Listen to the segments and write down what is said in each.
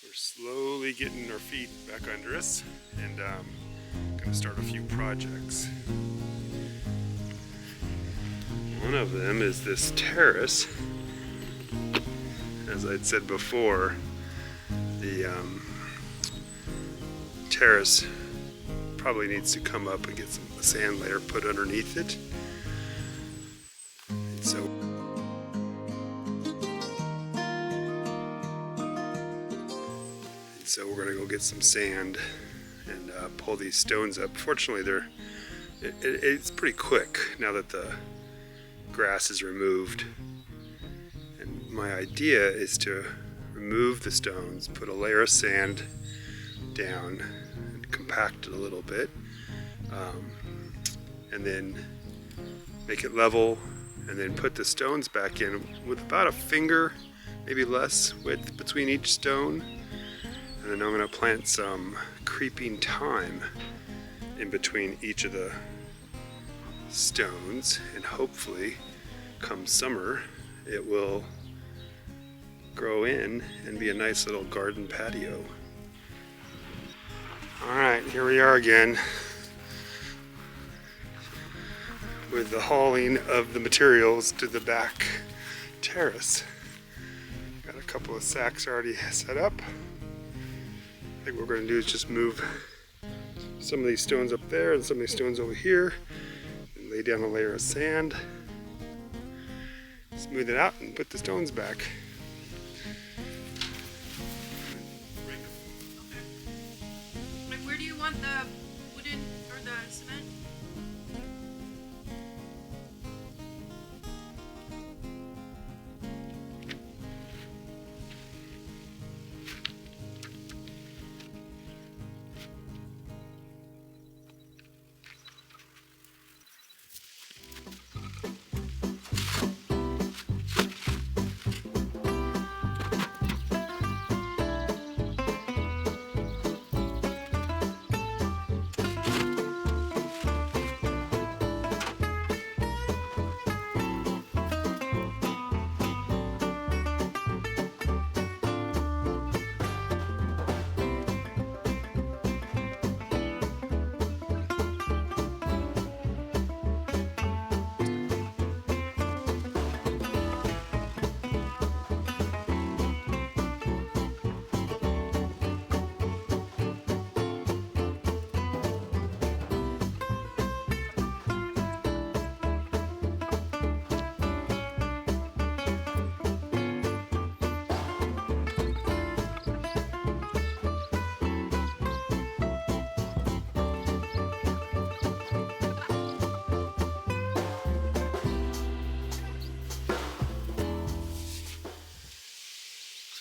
We're slowly getting our feet back under us and gonna start a few projects. One of them is this terrace. As I'd said before, the terrace probably needs to come up and get some sand layer put underneath it. And so we're gonna go get some sand and pull these stones up. Fortunately, it's pretty quick now that the grass is removed. And my idea is to remove the stones, put a layer of sand down, and compact it a little bit, and then make it level, and then put the stones back in with about a finger, maybe less, width between each stone. And then I'm going to plant some creeping thyme in between each of the stones, and hopefully come summer it will grow in and be a nice little garden patio. Alright, here we are again with the hauling of the materials to the back terrace. Got a couple of sacks already set up. I think what we're going to do is just move some of these stones up there and some of these stones over here, and lay down a layer of sand, smooth it out, and put the stones back. Where do you want the wooden or the cement?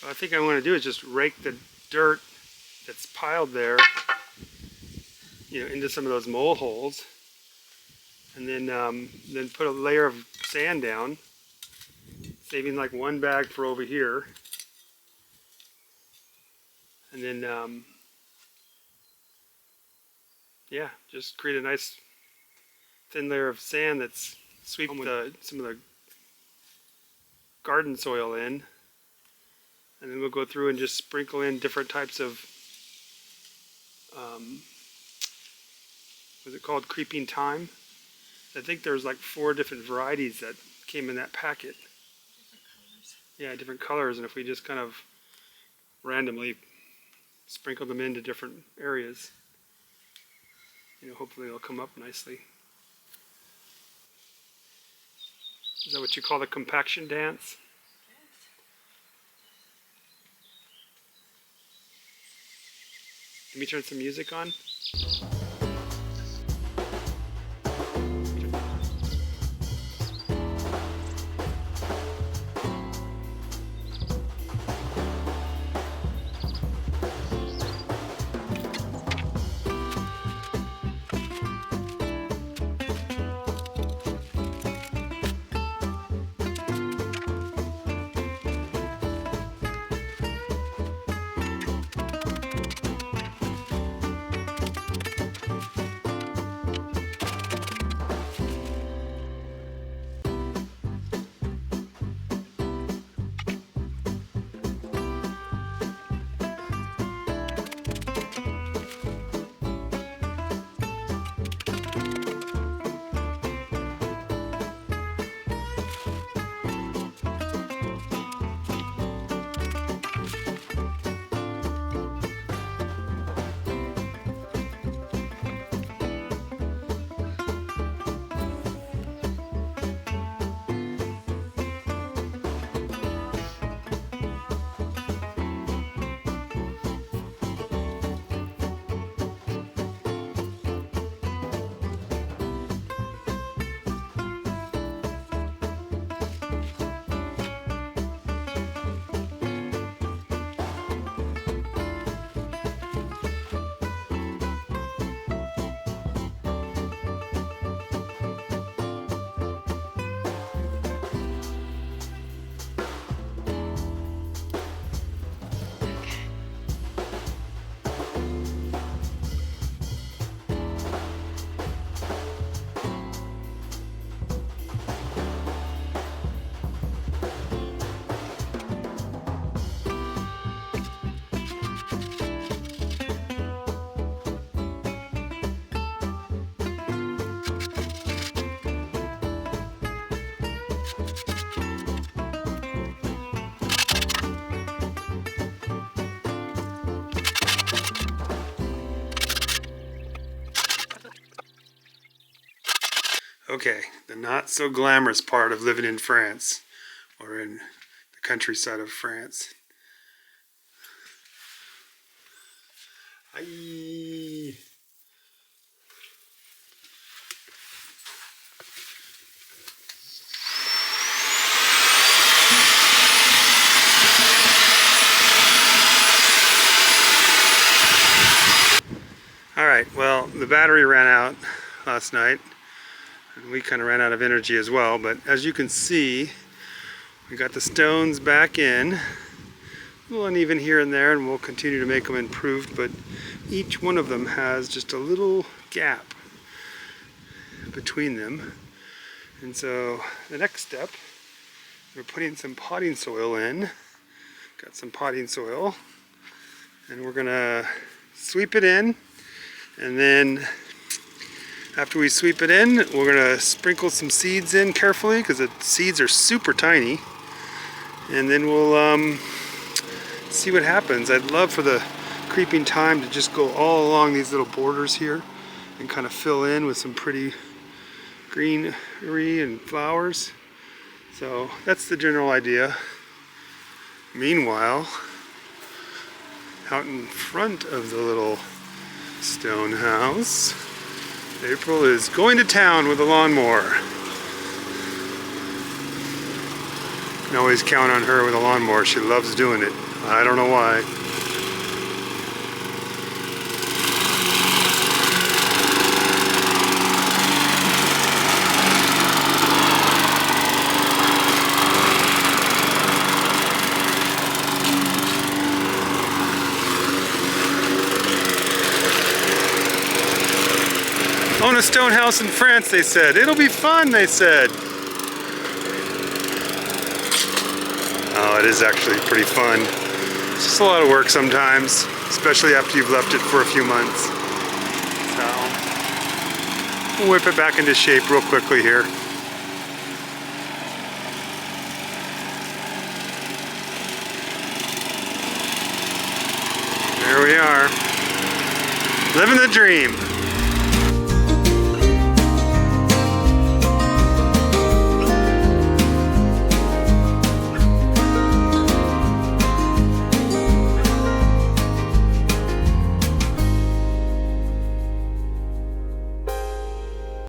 So I think I'm going to do is just rake the dirt that's piled there, into some of those mole holes, and then put a layer of sand down, saving like one bag for over here, and then just create a nice thin layer of sand that's sweeping some of the garden soil in. And then we'll go through and just sprinkle in different types of, what's it called, creeping thyme? I think there's like 4 different varieties that came in that packet. Different colors. Yeah, different colors, and if we just kind of randomly sprinkle them into different areas, hopefully they'll come up nicely. Is that what you call the compaction dance? Let me turn some music on. Okay, the not so glamorous part of living in France, or in the countryside of France. Hi. Alright, well, the battery ran out last night, and we kind of ran out of energy as well, but as you can see, we got the stones back in. A little uneven here and there, and we'll continue to make them improved, but each one of them has just a little gap between them. And so the next step, we're putting some potting soil in. Got some potting soil, and we're gonna sweep it in, and then after we sweep it in, we're gonna sprinkle some seeds in carefully, because the seeds are super tiny, and then we'll see what happens. I'd love for the creeping thyme to just go all along these little borders here and kind of fill in with some pretty greenery and flowers. So that's the general idea. Meanwhile, out in front of the little stone house, April is going to town with a lawnmower. You can always count on her with a lawnmower. She loves doing it. I don't know why. Own a stone house in France, they said. It'll be fun, they said. Oh, it is actually pretty fun. It's just a lot of work sometimes, especially after you've left it for a few months. So, we'll whip it back into shape real quickly here. There we are. Living the dream.